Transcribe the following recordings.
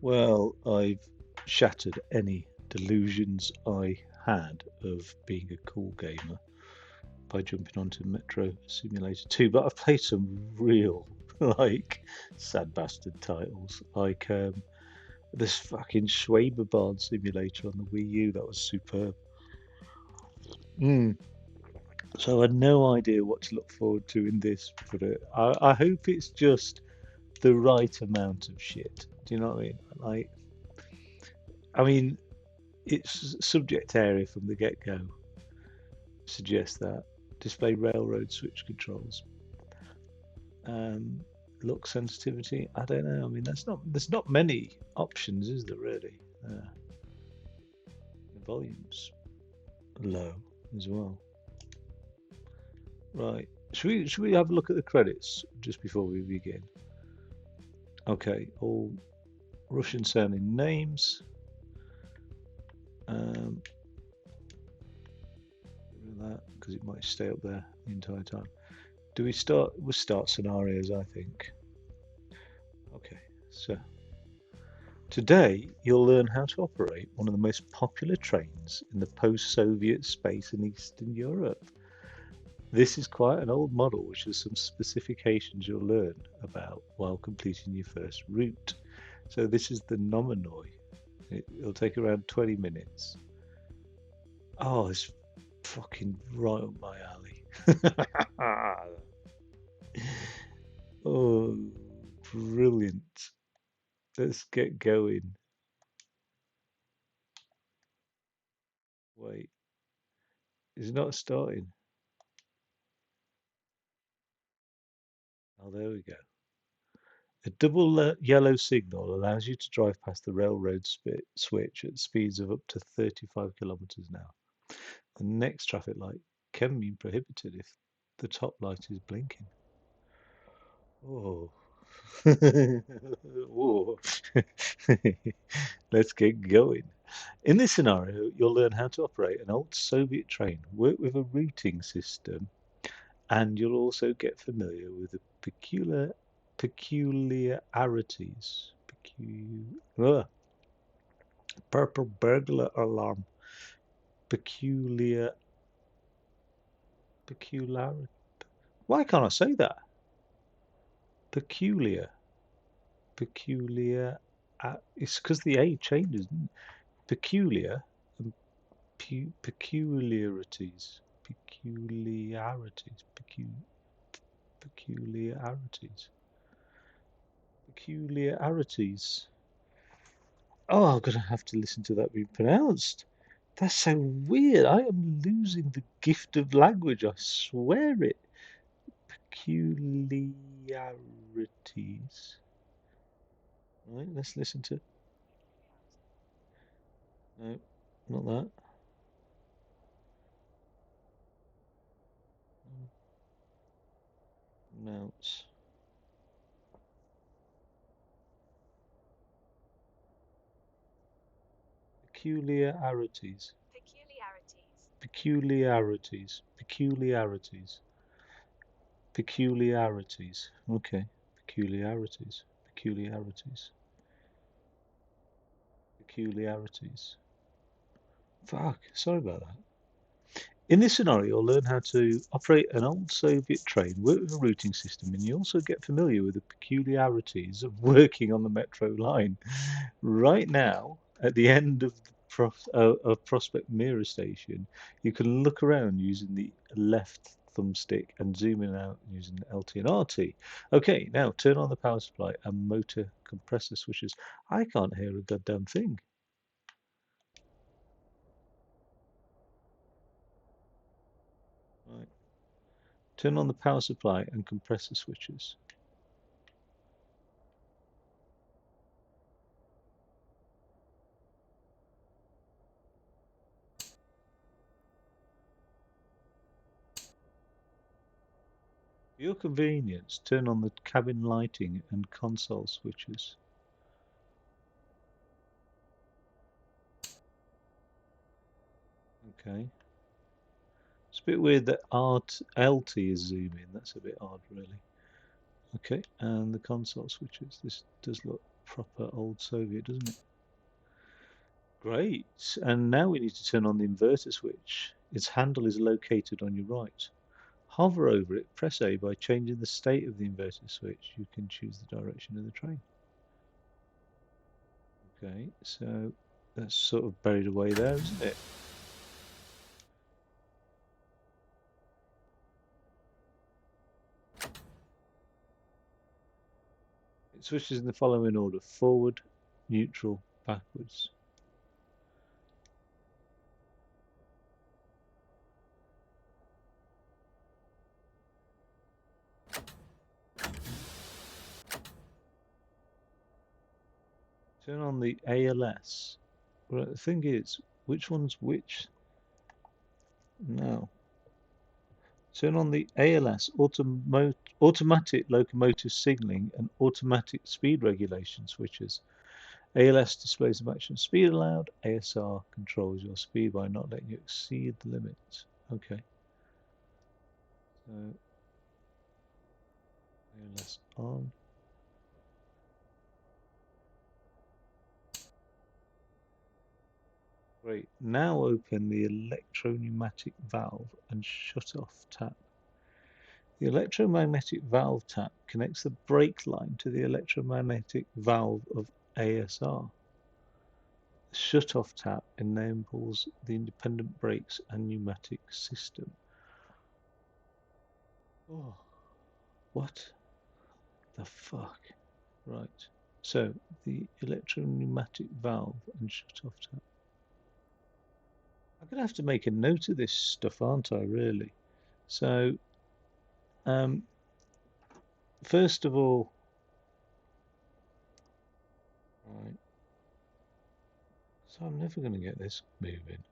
Well, I've shattered any delusions I had of being a cool gamer by jumping onto Metro Simulator 2, but I've played some real, like, sad bastard titles, like this fucking Schwaberbahn simulator on the Wii U that was superb. Mm. So I had no idea what to look forward to in this, but I hope it's just the right amount of shit. Do you know what I mean? Like, I mean, its subject area from the get-go suggests that display railroad switch controls, um, look sensitivity. I don't know. I mean, there's not many options, is there really? The volume's low as well. Right. Should we have a look at the credits just before we begin? Okay, all Russian sounding names. Um, that because it might stay up there the entire time. Do we start? We'll start scenarios, I think. Okay, so today you'll learn how to operate one of the most popular trains in the post-Soviet space in Eastern Europe. This is quite an old model, which has some specifications you'll learn about while completing your first route. So this is the Nomonoi. It'll take around 20 minutes. Oh, it's fucking right up my alley. Oh, brilliant. Let's get going. Wait, is it not starting? Oh, there we go. A double yellow signal allows you to drive past the railroad switch at speeds of up to 35 kilometers an hour. The next traffic light can be prohibited if the top light is blinking. Oh. Oh. Let's get going. In this scenario, you'll learn how to operate an old Soviet train, work with a routing system, and you'll also get familiar with the peculiarities. Purple burglar alarm. Peculiar, peculiar. Why can't I say that? Peculiar, peculiar. It's because the A changes. Peculiar and peculiarities, peculiarities, peculiarities, peculiarities. Oh, I'm gonna have to listen to that being pronounced. That's so weird. I am losing the gift of language. I swear it. Peculiarities. Right, let's listen to. No, not that. Mounts. Peculiarities. Peculiarities. Peculiarities. Peculiarities. Okay. Peculiarities. Peculiarities. Peculiarities. Fuck. Sorry about that. In this scenario, you'll learn how to operate an old Soviet train, work with a routing system, and you also get familiar with the peculiarities of working on the metro line. Right now, at the end of of Prospect Mirror Station, you can look around using the left thumbstick and zoom in and out using LT and RT. Okay, now turn on the power supply and motor compressor switches. I can't hear a goddamn thing. Right. Turn on the power supply and compressor switches. For your convenience, turn on the cabin lighting and console switches. Okay. It's a bit weird that LT is zooming. That's a bit odd, really. Okay, and the console switches. This does look proper old Soviet, doesn't it? Great. And now we need to turn on the inverter switch. Its handle is located on your right. Hover over it, press A. By changing the state of the inverter switch, you can choose the direction of the train. Okay, so that's sort of buried away there, isn't it? It switches in the following order: forward, neutral, backwards. Turn on the ALS. Well, the thing is, which one's which? No. Turn on the ALS, automatic locomotive signaling and automatic speed regulation switches. ALS displays the maximum speed allowed. ASR controls your speed by not letting you exceed the limits. Okay. So ALS on. Great. Now open the electro-pneumatic valve and shut off tap. The electromagnetic valve tap connects the brake line to the electromagnetic valve of ASR. The shut-off tap enables the independent brakes and pneumatic system. Oh, what the fuck? Right. So the electro-pneumatic valve and shut-off tap. I'm gonna have to make a note of this stuff, aren't I? Really. So, first of all, right. So I'm never gonna get this moving.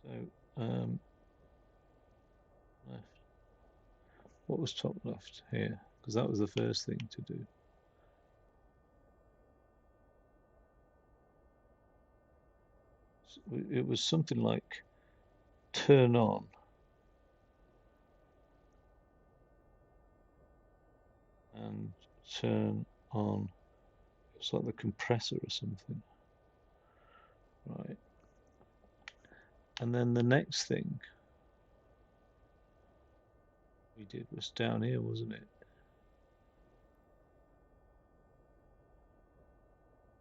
So, left. What was top left here? Because that was the first thing to do. It was something like turn on. And turn on. It's like the compressor or something. Right. And then the next thing we did was down here, wasn't it?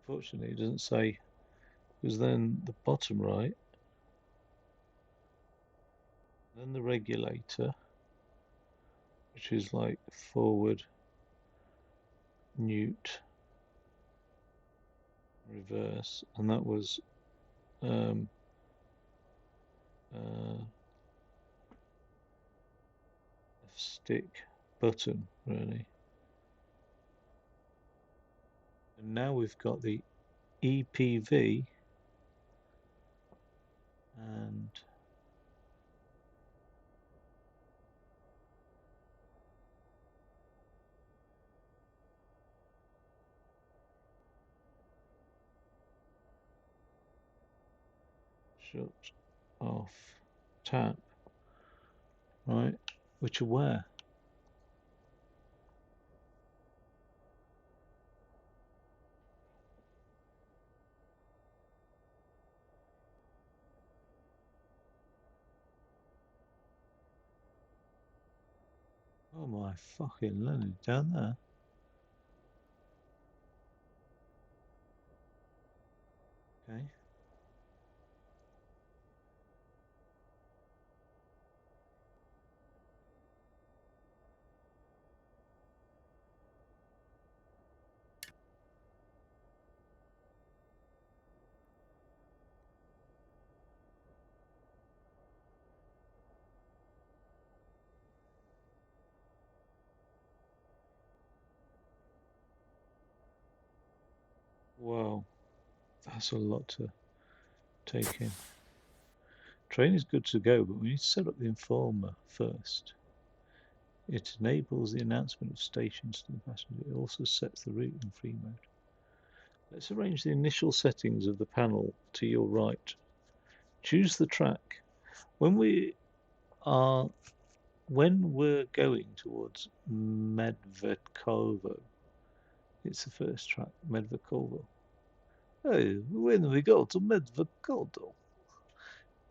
Fortunately, it doesn't say, because then the bottom right, then the regulator, which is like forward, neut, reverse, and that was stick button, really. And now we've got the EPV and shut off tap, right, which are where? Oh my fucking Leonard, down there. Okay. Wow, that's a lot to take in. Train is good to go, but we need to set up the informer first. It enables the announcement of stations to the passenger. It also sets the route in free mode. Let's arrange the initial settings of the panel to your right. Choose the track. When we are when we're going towards Medvedkovo, it's the first track, Medvedkovo. Hey, when we go to Medvedkovo,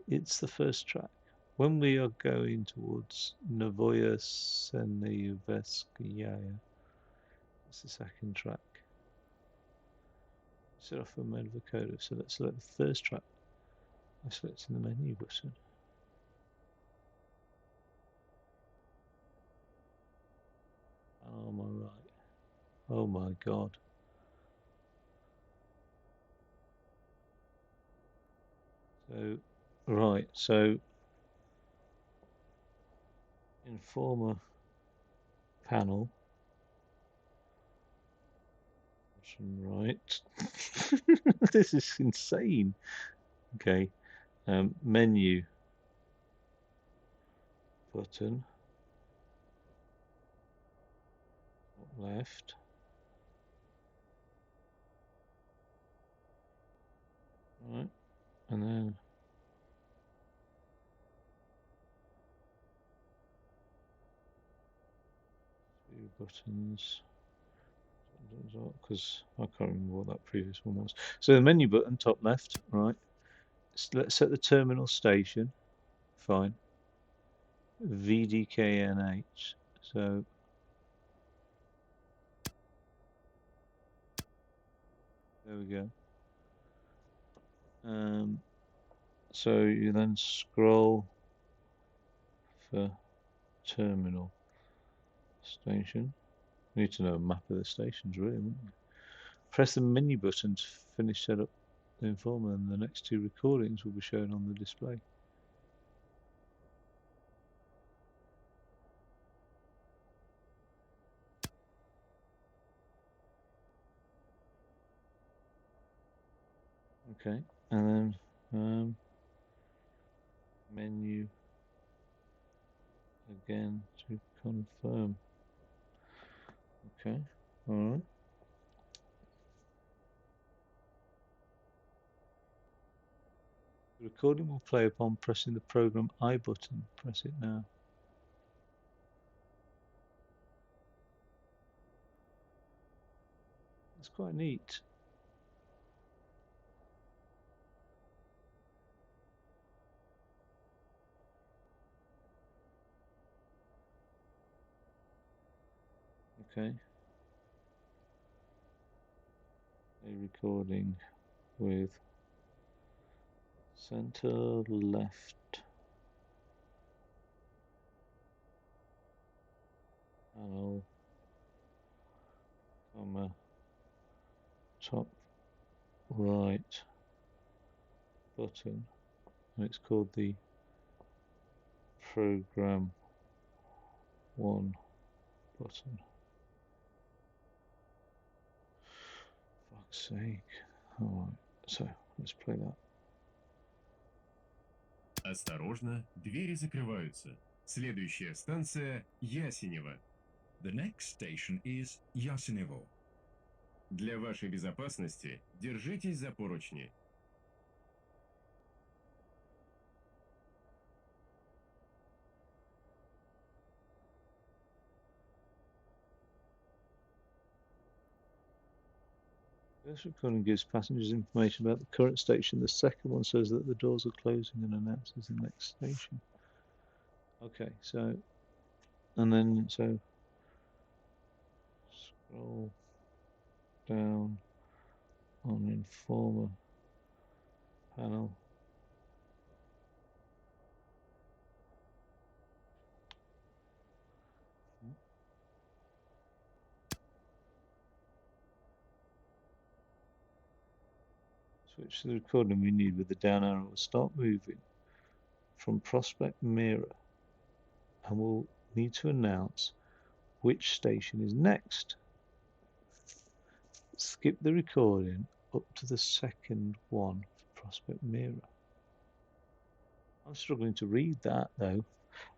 it's the first track. When we are going towards Novoya Seneyevskaya, it's the second track. Set off for Medvedkovo, so let's select the first track. I select the menu button. Oh my right. Oh my god. So right, so Informer panel. Bottom right. This is insane. Okay. Menu button. Top left. Right. And then two buttons. Because I can't remember what that previous one was. So the menu button, top left, right. Let's set the terminal station. Fine. VDKNH. So there we go. So you then scroll for terminal station. You need to know a map of the stations, really, wouldn't you? Press the menu button to finish set up the Informer, and the next two recordings will be shown on the display. Okay, and then menu again to confirm. Okay, all right. The recording will play upon pressing the program I button. Press it now. That's quite neat. Okay. A recording with center left panel, comma, top right button, and it's called the program 1 button. Fuck's sake. Alright, so let's play that. Осторожно, двери закрываются. Следующая станция Ясенево. The next station is Yasenevo. Для вашей безопасности держитесь за поручни. This recording gives passengers information about the current station. The second one says that the doors are closing and announces the next station. Okay, so, and then, so, scroll down on Informer panel. Switch to the recording we need with the down arrow. We'll start moving from Prospect Mirror, and we'll need to announce which station is next. Skip the recording up to the second one for Prospect Mirror. I'm struggling to read that though.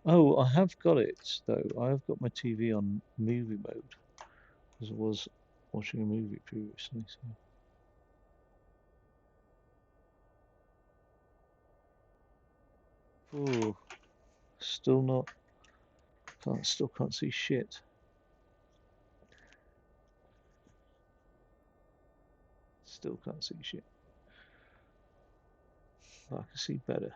Oh, I have got it though. I have got my TV on movie mode because I was watching a movie previously. So. Oh, still not Still can't see shit. Still can't see shit. I can see better.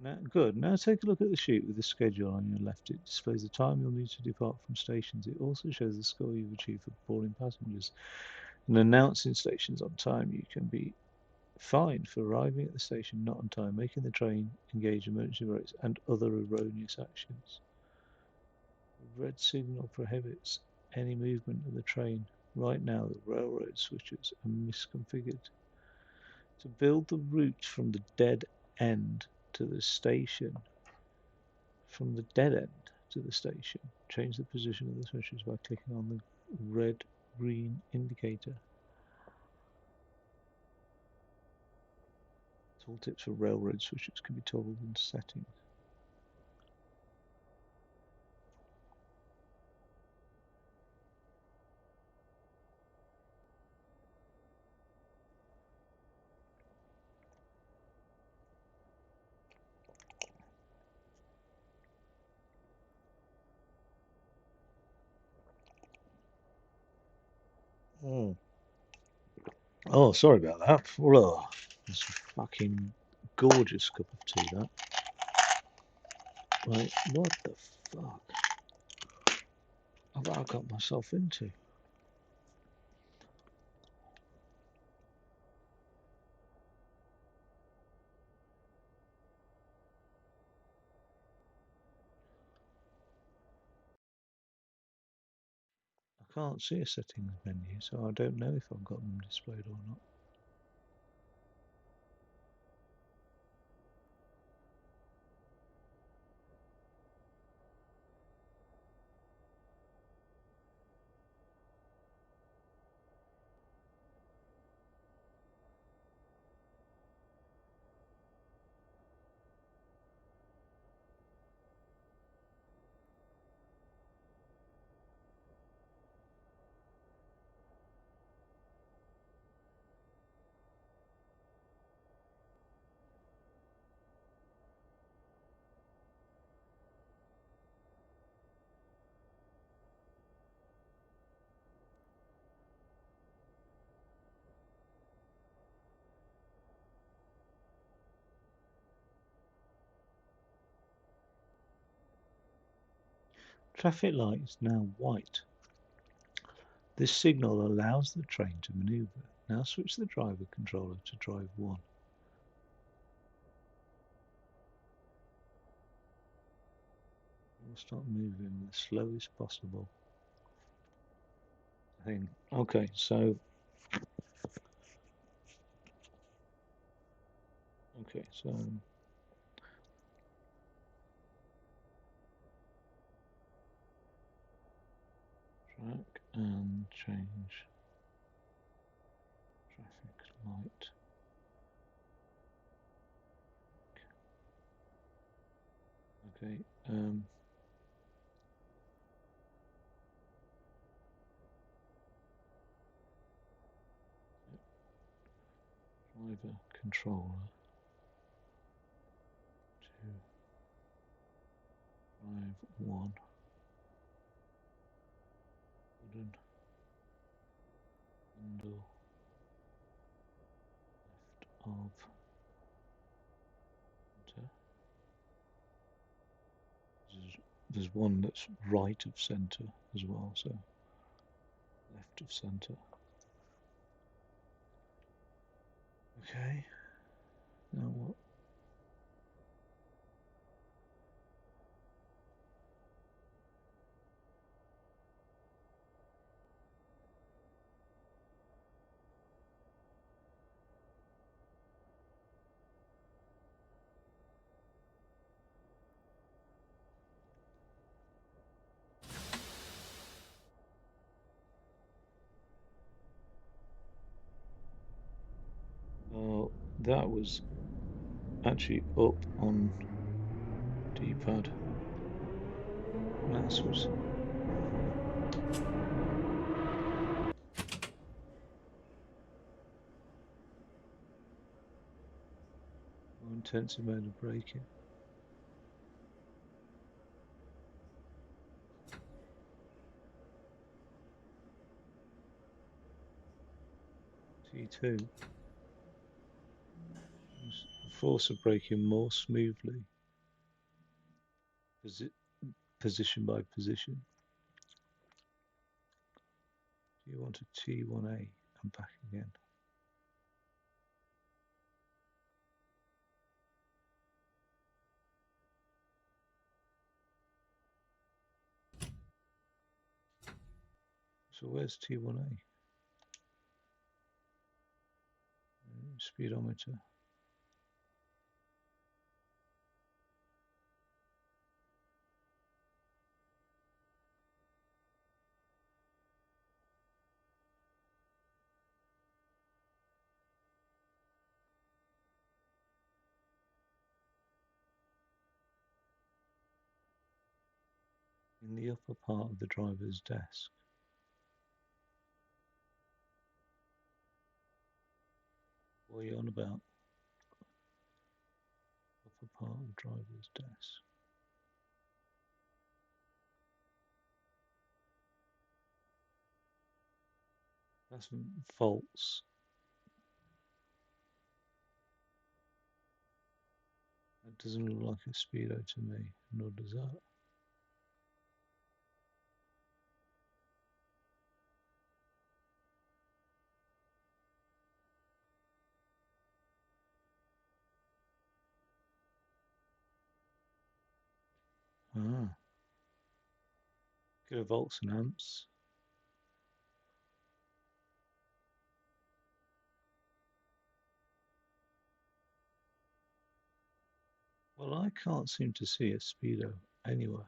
Now, good. Now take a look at the sheet with the schedule on your left. It displays the time you'll need to depart from stations. It also shows the score you've achieved for boarding passengers and announcing stations on time. You can be fined for arriving at the station not on time, making the train engage emergency brakes, and other erroneous actions. The red signal prohibits any movement of the train. Right now, the railroad switches are misconfigured. To build the route from the dead end to the station, change the position of the switches by clicking on the red-green indicator. Tooltips for railroad switches can be toggled into settings. Oh, sorry about that. Ugh, it's a fucking gorgeous cup of tea, that. Like, what the fuck have I got myself into? I can't see a settings menu, so I don't know if I've got them displayed or not. Traffic light is now white. This signal allows the train to maneuver. Now switch the driver controller to drive 1. We'll start moving the slowest possible thing. Okay, so track and change traffic light. Okay, driver controller to drive 1. Wooden handle left of enter. there's one that's right of centre as well, so left of centre. Okay, now what? Oh, that was actually up on D-pad. That was more intensive mode of braking. T2. Force of braking more smoothly. Position by position. Do you want a T1A and back again? So where's T1A? Speedometer. In the upper part of the driver's desk. What are you on about? Upper part of the driver's desk. That's false. That doesn't look like a Speedo to me, nor does that. Ah, kilovolts and amps. Well, I can't seem to see a Speedo anywhere.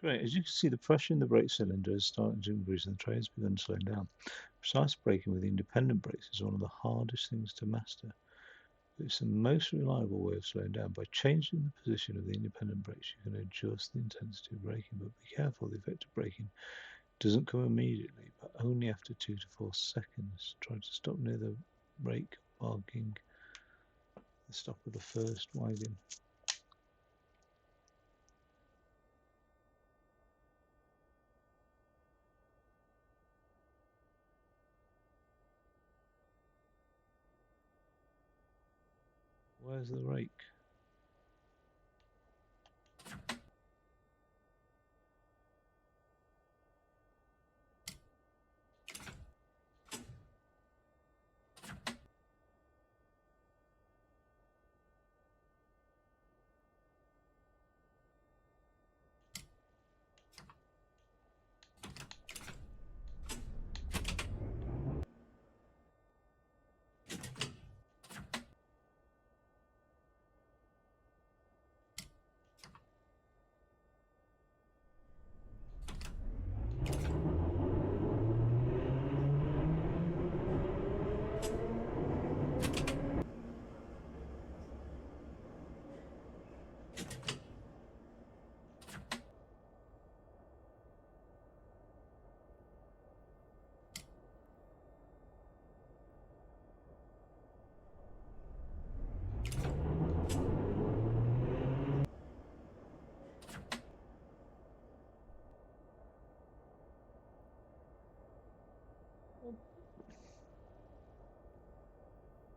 Great. As you can see, the pressure in the brake cylinder is starting to increase and the train has begun slowing down. Precise braking with independent brakes is one of the hardest things to master. But it's the most reliable way of slowing down. By changing the position of the independent brakes, you can adjust the intensity of braking. But be careful, the effect of braking doesn't come immediately, but only after 2 to 4 seconds. Try to stop near the brake parking The stop of the first wagon. Where's the rake?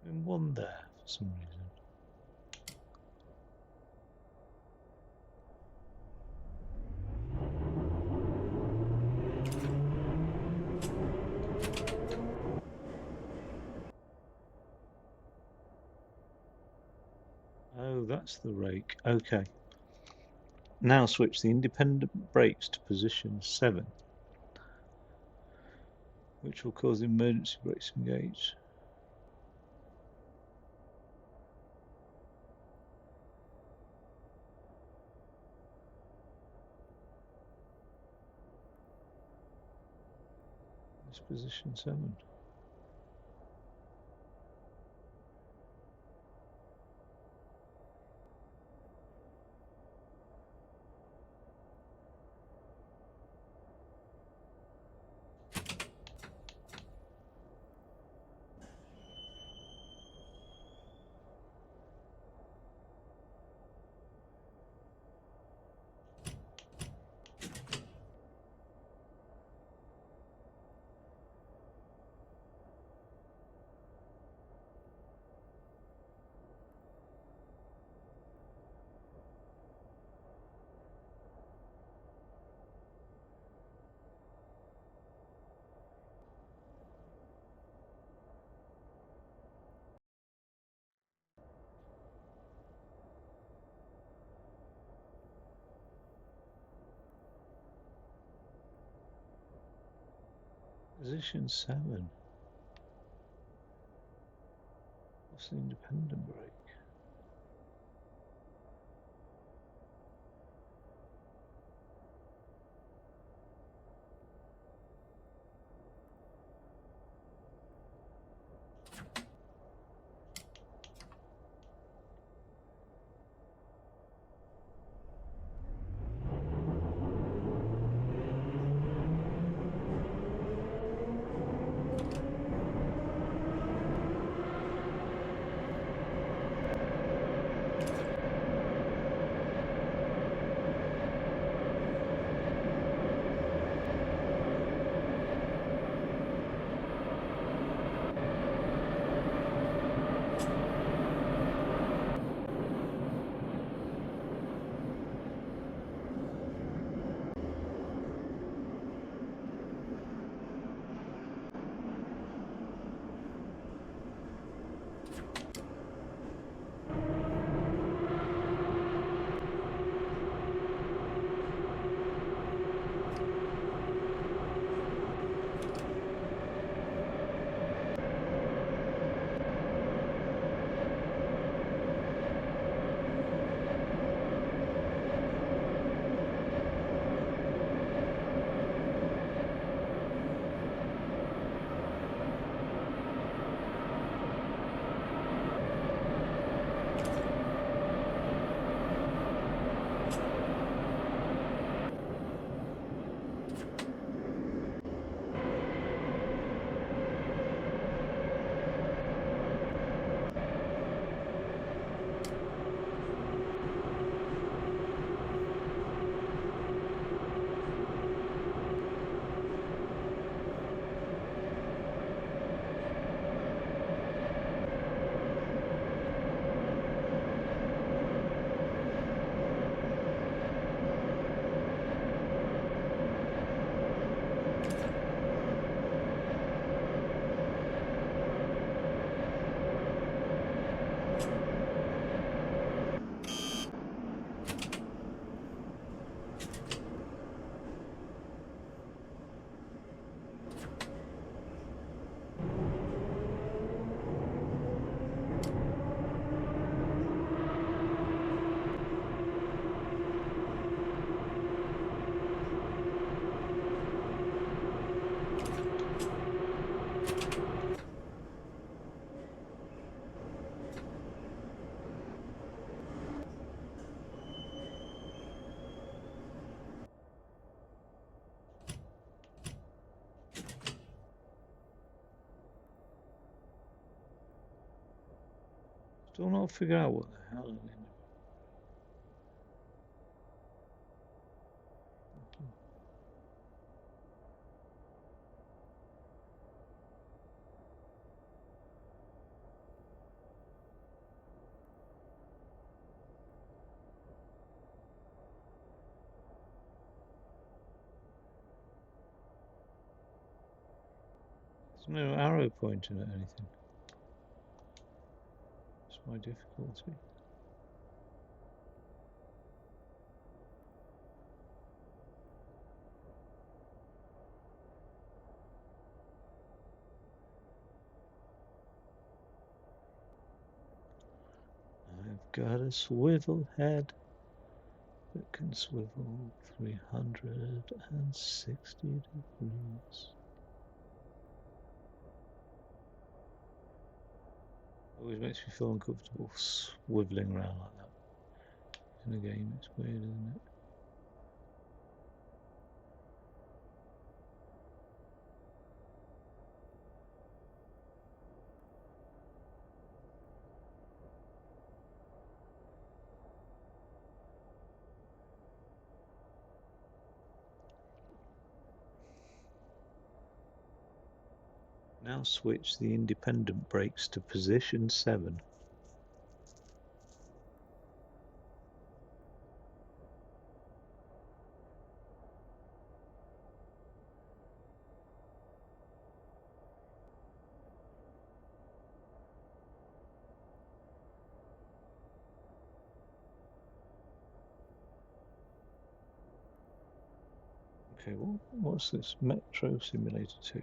In one there for some reason. Oh, that's the rake. Okay. Now switch the independent brakes to position 7, which will cause the emergency brakes to engage. This position 7. Position 7. What's the independent brake? Still not figure out what the hell it is. There's no arrow pointing at anything. That's my difficulty. I've got a swivel head that can swivel 360 degrees. Always makes me feel uncomfortable swiveling around like that. In a game, it's weird, isn't it? Now switch the independent brakes to position 7. Okay, well, what's this? Metro Simulator 2.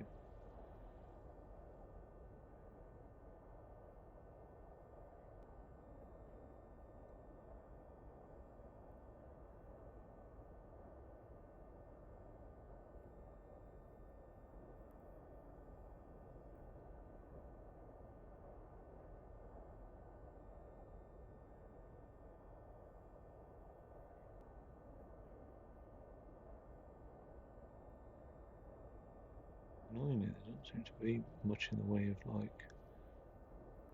Annoyingly, there doesn't seem to be much in the way of like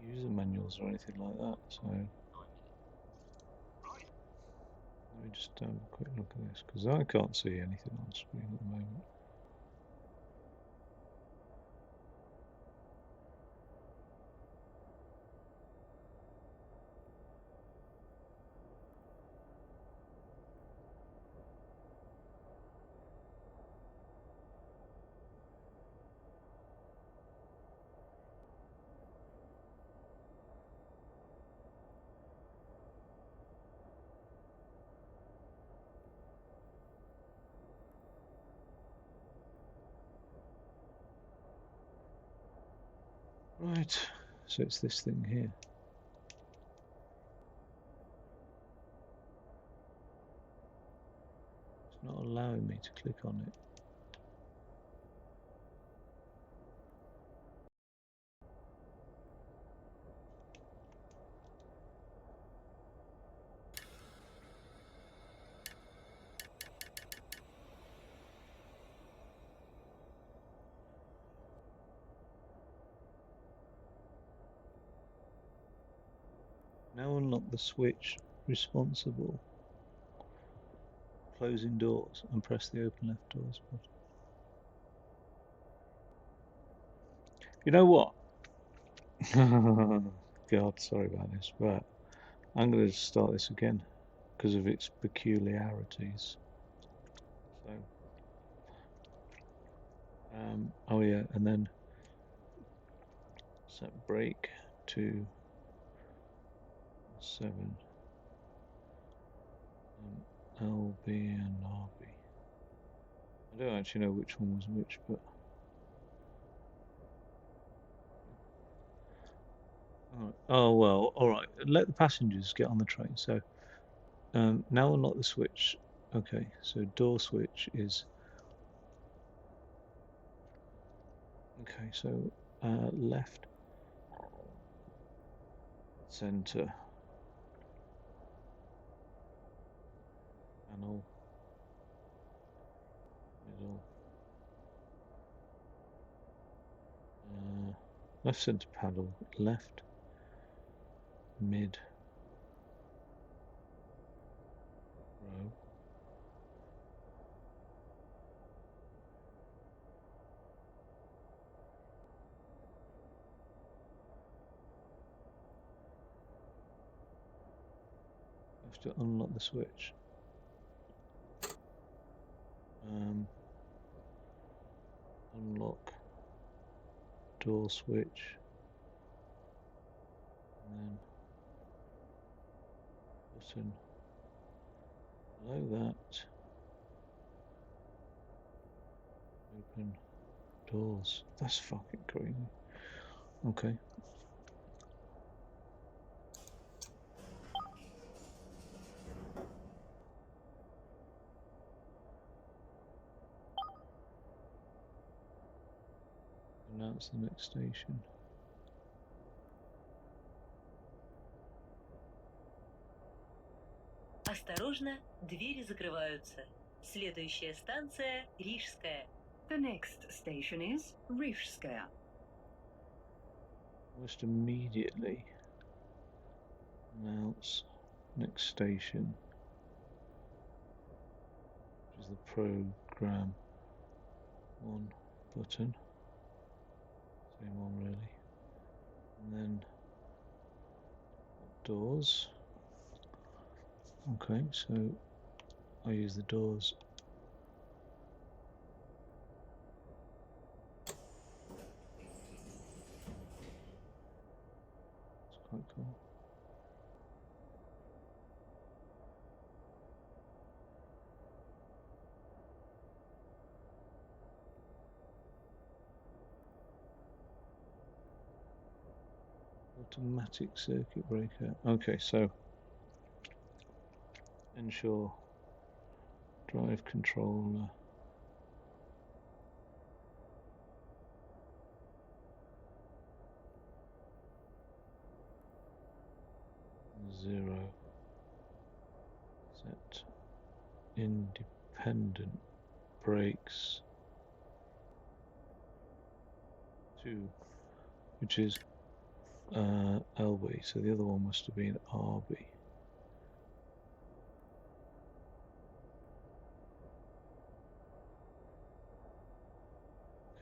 user manuals or anything like that, so let me just have a quick look at this, because I can't see anything on screen at the moment. Right, so it's this thing here. It's not allowing me to click on it. Now unlock the switch responsible. Closing doors and press the open left doors button. You know what? God, sorry about this, but I'm going to start this again because of its peculiarities. So, oh yeah, and then set brake to 7, and LB and RB. I don't actually know which one was which, but oh well, all right. Let the passengers get on the train. So now unlock the switch. Okay, so door switch is okay. So left, center, panel, middle, left center panel, left, mid row. I have to unlock the switch. Unlock door switch, and then button below that, open doors. That's fucking crazy. Okay. Announce the next station. Осторожно, двери закрываются. Следующая станция Рижская. The next station is Rижская. Almost immediately announce next station, which is the program one button. Same one really. And then doors. Okay, so I use the doors. It's quite cool. Automatic circuit breaker. Okay, so ensure drive controller zero, set independent brakes to, which is LB, so the other one must have been RB.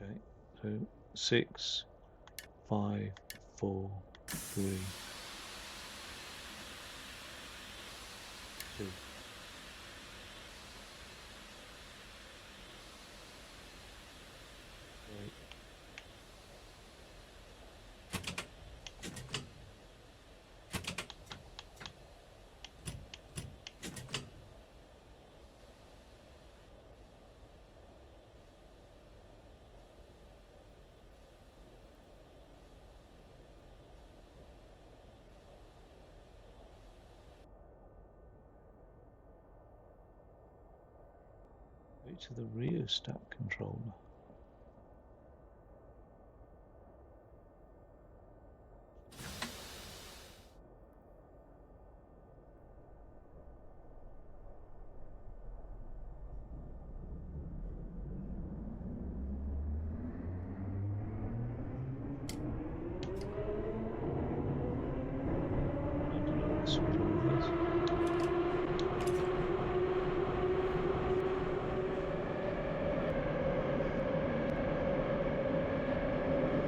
Okay, so 6, 5, 4, 3, 2. Great. Wait to the rheostat controller. I don't know what the switch is.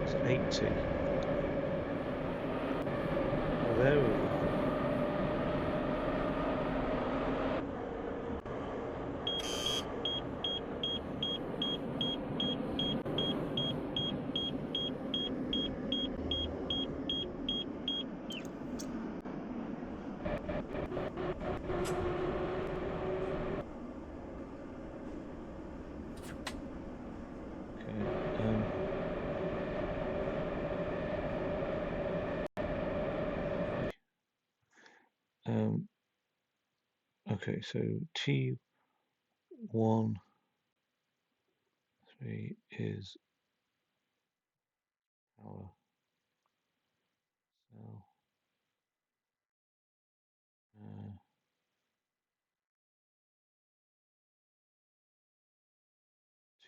It's 80. Oh, there we are. Okay, so T1 3 is our cell.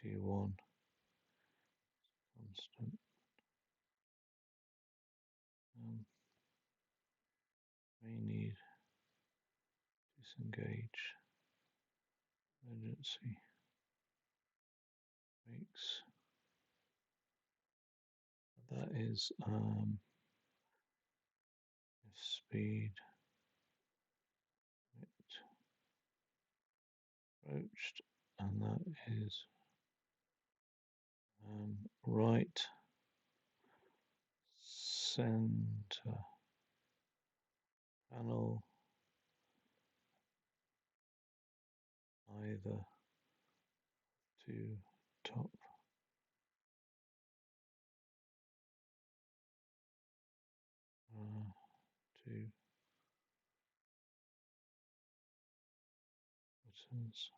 T1 constant. May need disengage. Emergency. Brakes. That is speed. Approached, and that is right center panel, either to top to buttons,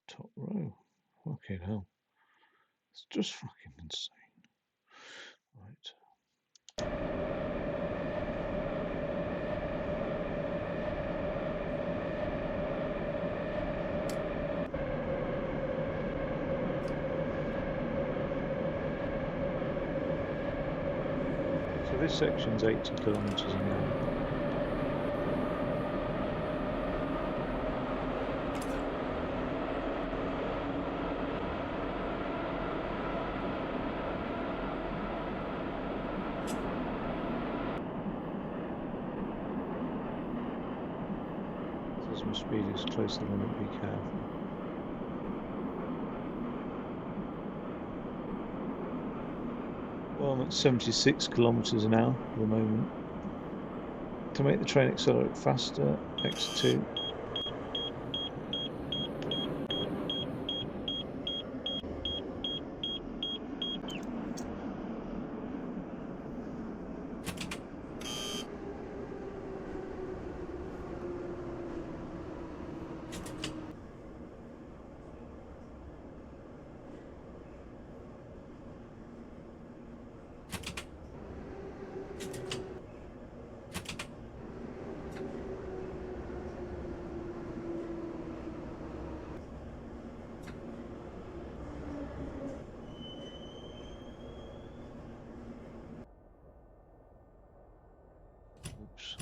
top row. Fucking hell, it's just fucking insane. Right. So this section's 80 kilometers an hour. As my speed is close to the limit, be careful. Well, I'm at 76 kilometers an hour at the moment. To make the train accelerate faster, X2. Oops.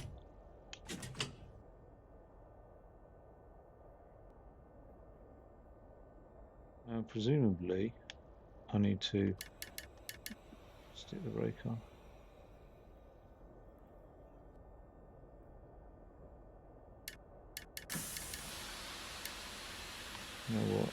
Now, presumably, I need to stick the brake on. You know what?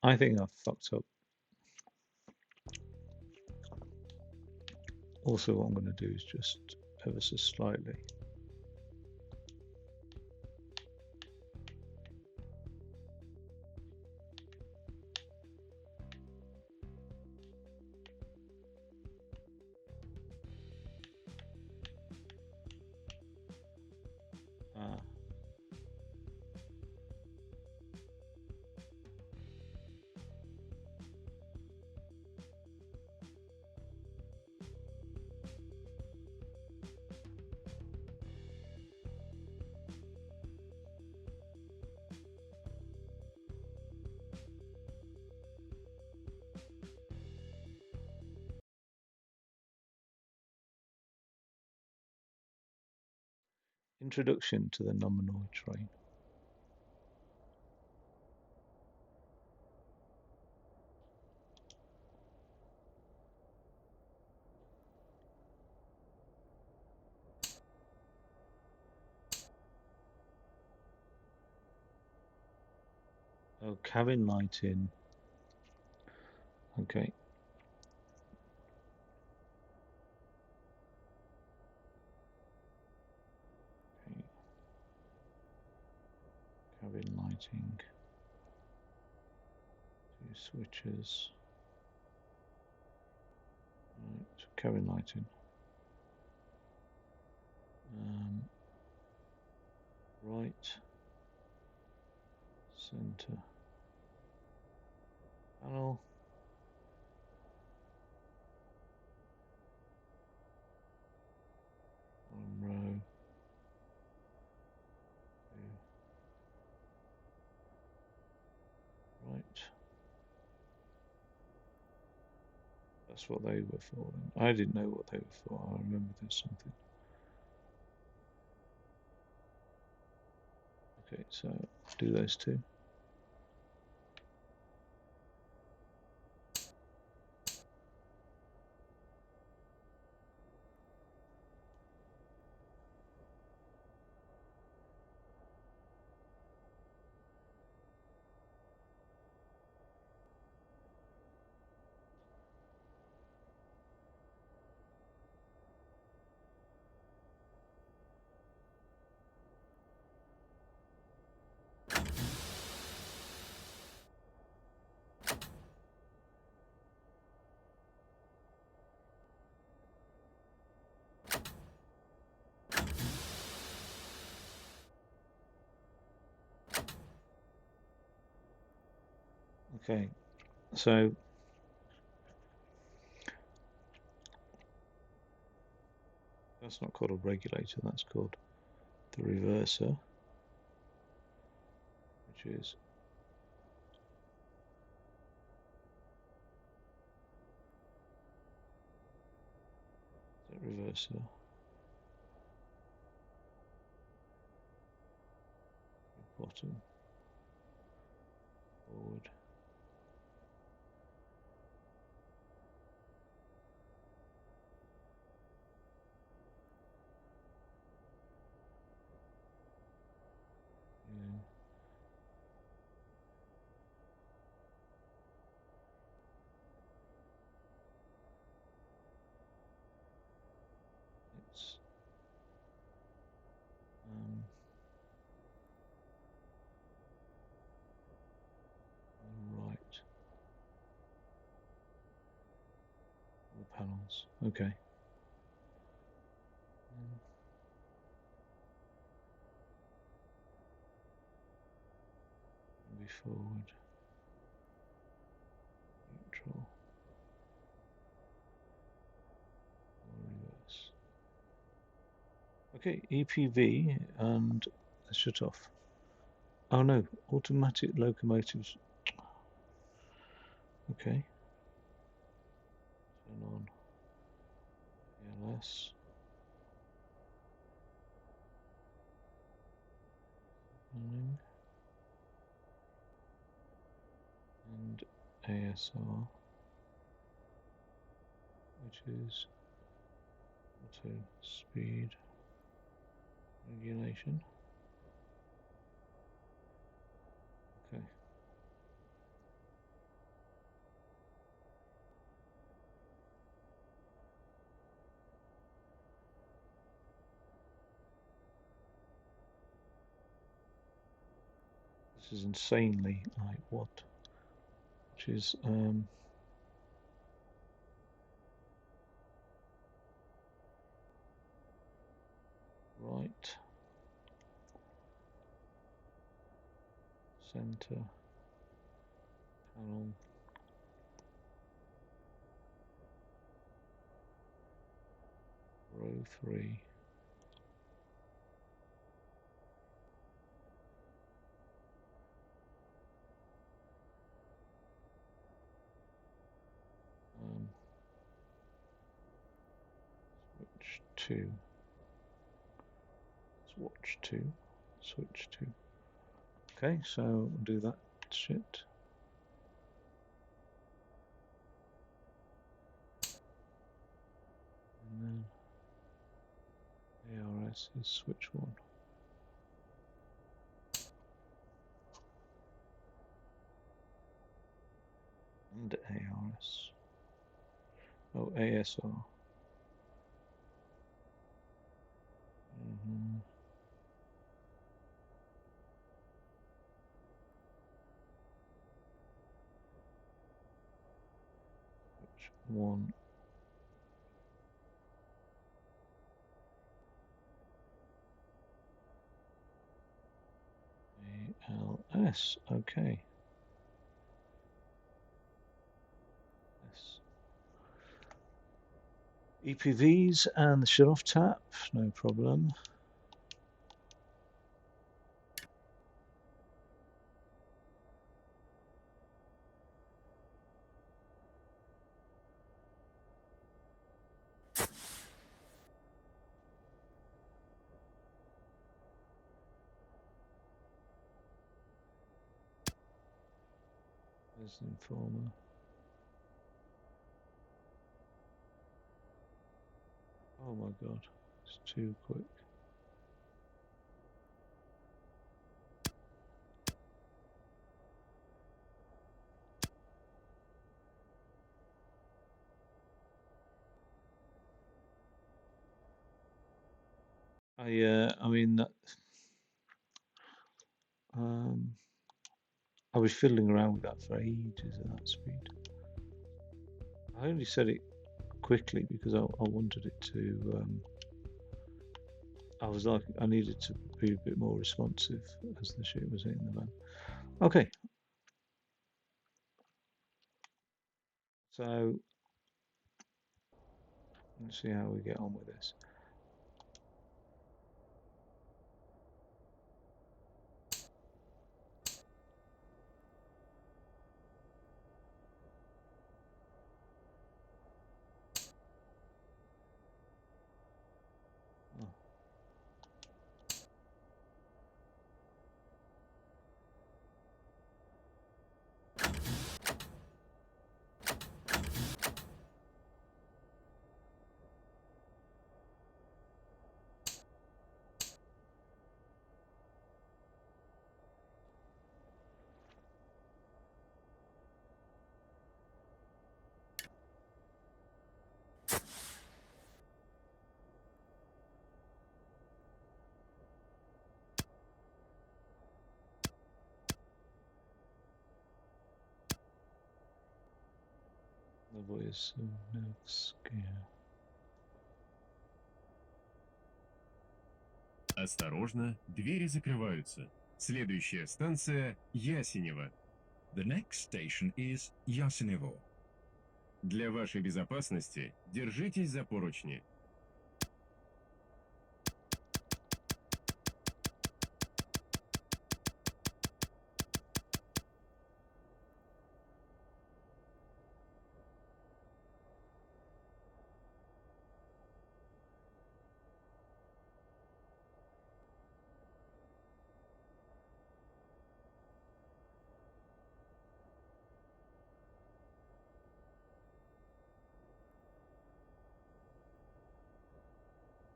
I think I've fucked up. Also, what I'm going to do is just ever so slightly. Introduction to the nominoid train. Oh, cabin lighting. Okay. Okay. Cabin lighting. Two switches. Right. Cabin lighting. Right. Center. Panel. One row. Two. Right. That's what they were for. I didn't know what they were for. I remember there's something. Okay, so do those two. Okay, so that's not called a regulator, that's called the reverser, which is the reverser. Bottom, forward. Yeah. It's right. The panels. Okay. Be forward. Neutral. Or reverse. Okay, EPV and shut off. Oh no, automatic locomotives. Okay. Turn on ALS. And ASR, which is auto speed regulation. Okay. This is insanely like what? Which is right, center, panel, row 3. Switch 2. Swatch 2. Switch 2. Okay, so we'll do that shit. And then ARS is switch 1. And ARS. Oh, ASR. Switch 1. ALS. Okay. Yes. EPVs and the shut-off tap, no problem. There's the informer. Oh my god, it's too quick. I mean that. I was fiddling around with that for ages at that speed. I only said it quickly because I wanted it to. I was like, I needed to be a bit more responsive as the shit was hitting the van. Okay. So let's see how we get on with this. Oh. The voice of Nevskia. Осторожно, двери закрываются. Следующая станция Ясенево. The next station is Yasinevo. Для вашей безопасности держитесь за поручни.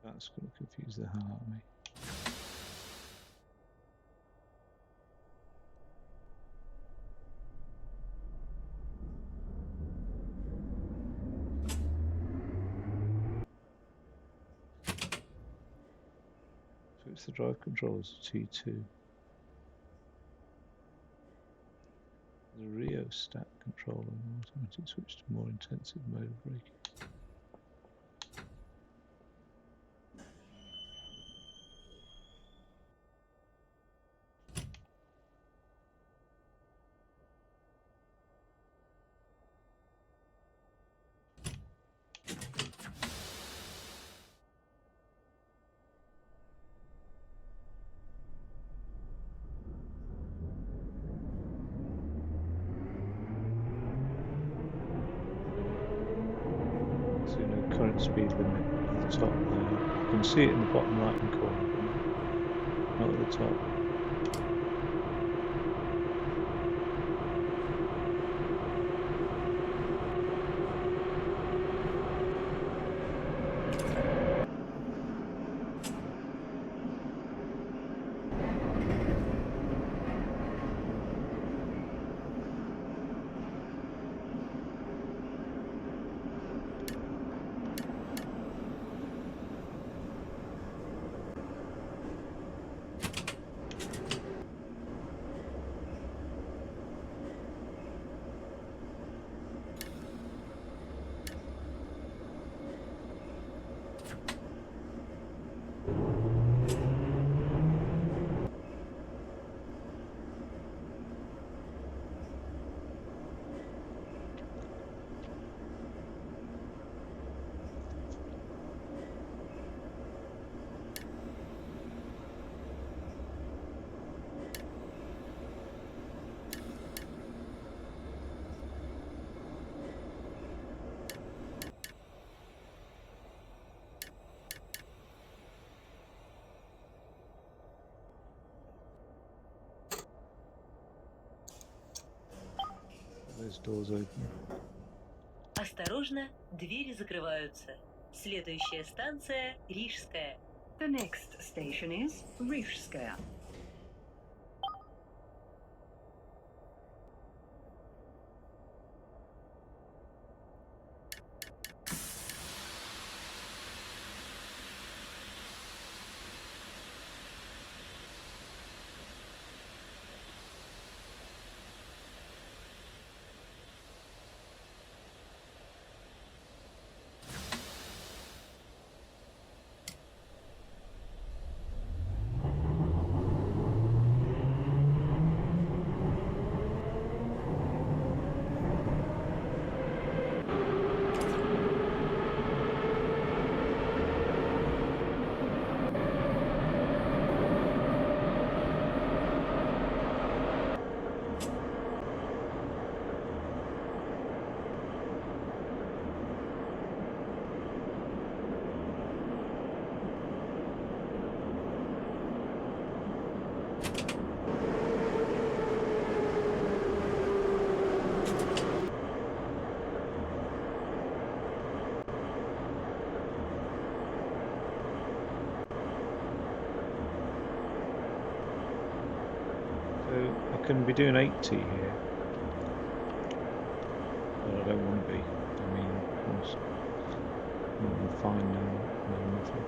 That's going to confuse the hell out of me. Switch the drive controls to T2. The rheostat controller, automatic switch to more intensive mode of braking. So no current speed limit at the top there. You can see it in the bottom right hand corner, but not at the top. Those doors open. Осторожно, двери закрываются. Следующая станция Рижская. The next station is Rижская. So I can be doing 80 here. But I don't want to be. I mean, Christ. I don't want to find no nothing.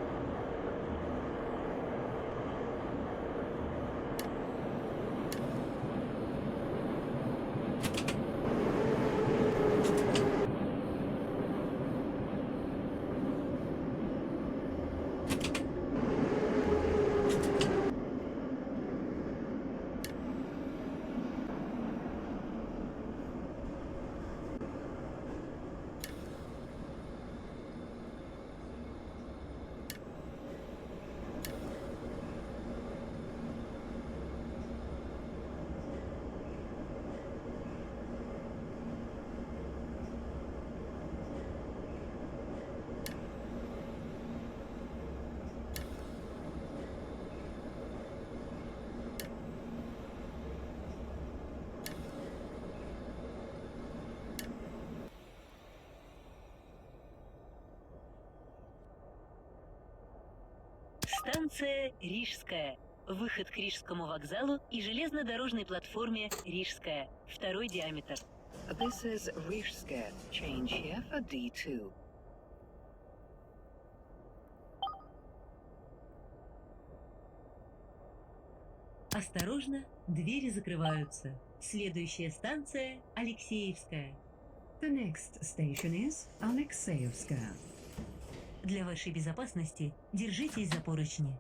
Станция Рижская. Выход к Рижскому вокзалу и железнодорожной платформе Рижская. Второй диаметр. This is Rижская. Change here for D2. Осторожно, двери закрываются. Следующая станция Алексеевская. The next station is Alexeyevskaya. Для вашей безопасности держитесь за поручни.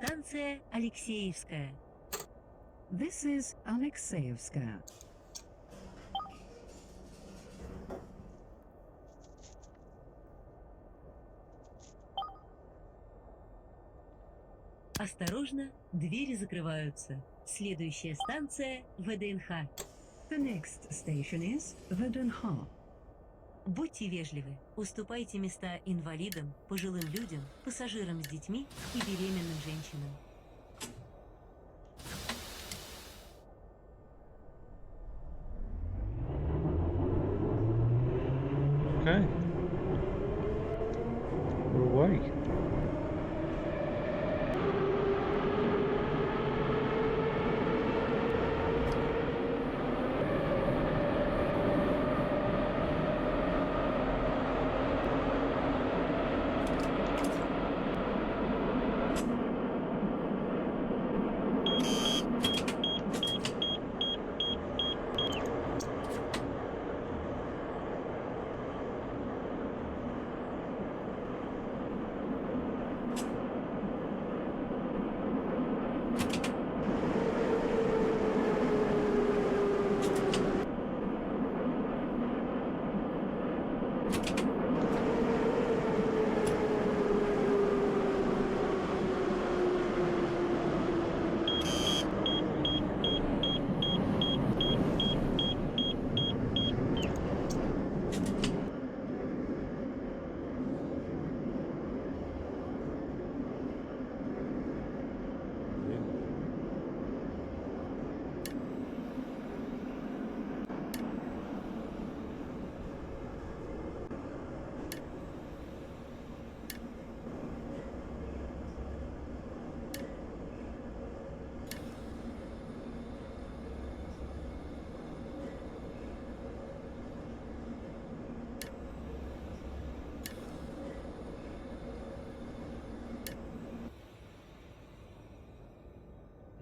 Станция Алексеевская. This is Alexeyevskaya. Осторожно, двери закрываются. Следующая станция ВДНХ. The next station is Vdnha. Будьте вежливы, уступайте места инвалидам, пожилым людям, пассажирам с детьми и беременным женщинам. Okay. We're away.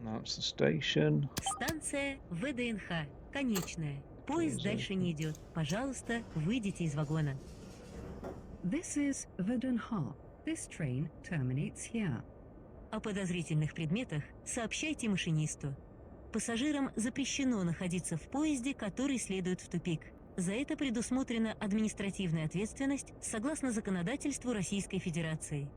That's the station. Станция ВДНХ. Конечная. Поезд дальше не идет. Пожалуйста, выйдите из вагона. This is Vdnha. This train terminates here. О подозрительных предметах сообщайте машинисту. Пассажирам запрещено находиться в поезде, который следует в тупик. За это предусмотрена административная ответственность согласно законодательству Российской Федерации.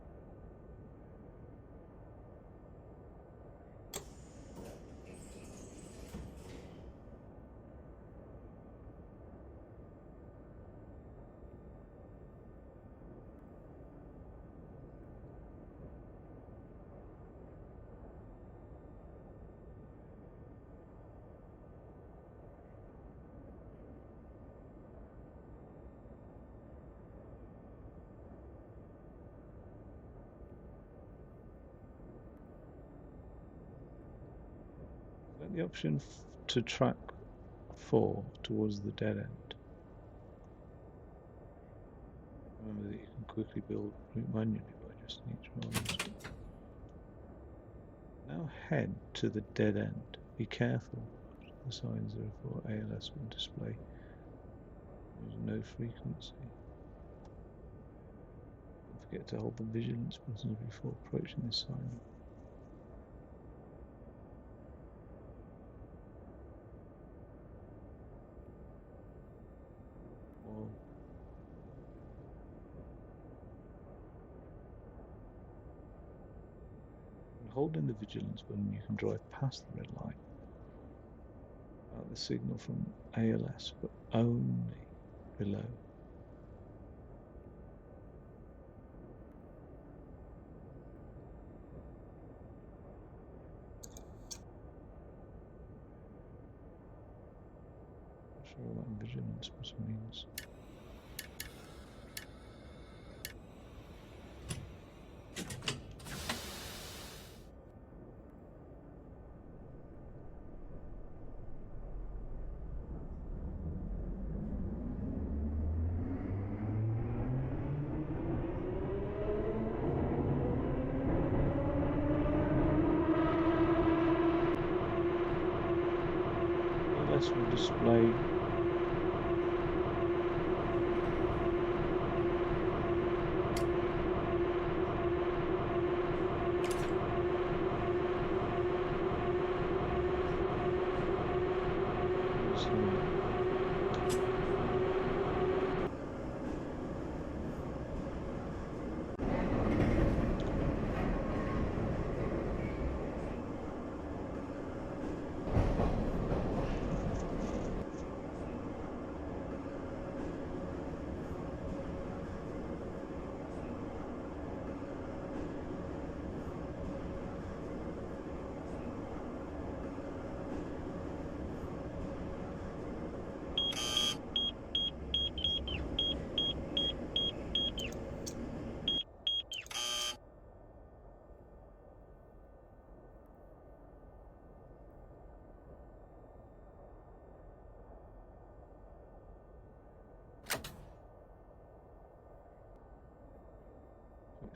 Select the option to track 4 towards the dead end. Remember that you can quickly build route manually by adjusting each roll. Now head to the dead end. Be careful. The sign 04 ALS will display. There's no frequency. Don't forget to hold the vigilance buttons before approaching this sign. Whoa. When holding the vigilance button, you can drive past the red light. The signal from ALS, but only below. Not sure what that vigilance button means. ALS will display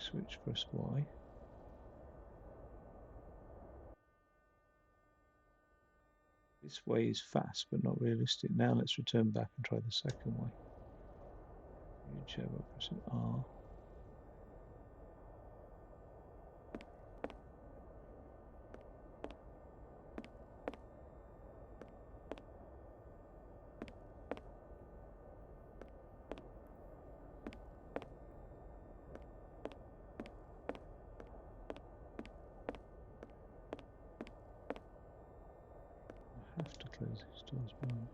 switch, press Y. This way is fast but not realistic. Now let's return back and try the second way. New chair by pressing R. I have to close these doors behind me.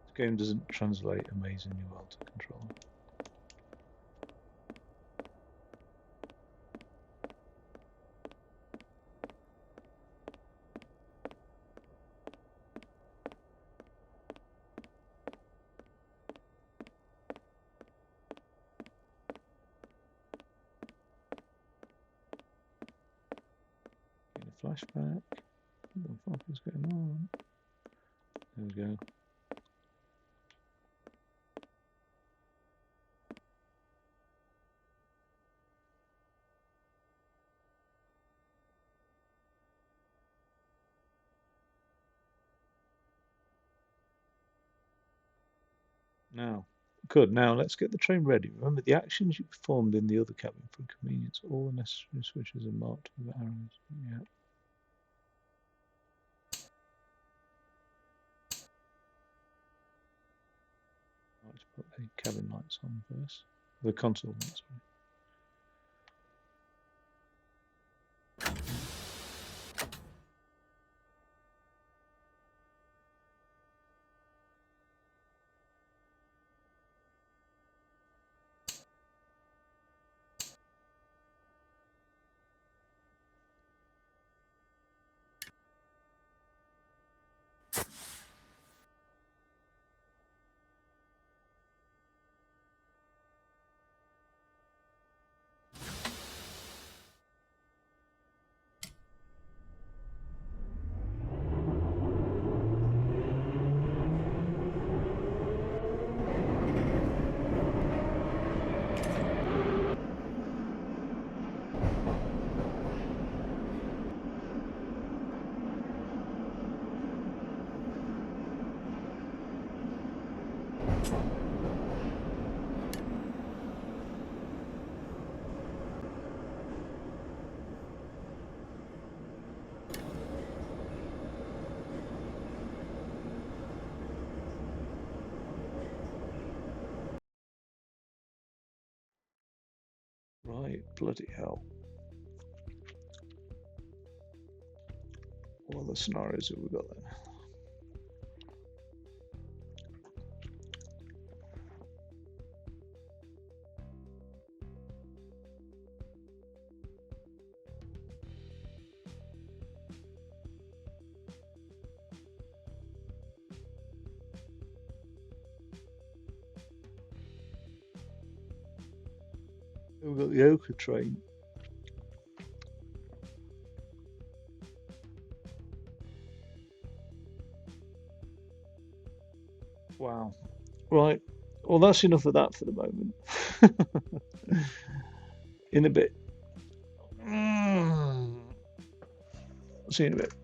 This game doesn't translate amazingly well to controller. Flashback. What the fuck is going on? There we go. Now, good. Now let's get the train ready. Remember the actions you performed in the other cabin for convenience. All the necessary switches are marked with arrows. Yeah. Let's put the cabin lights on first. The console lights. Sorry. Right, bloody hell. What other scenarios have we got then? We've got the Ochre train. Wow. Right. Well, that's enough of that for the moment. In a bit. See you in a bit.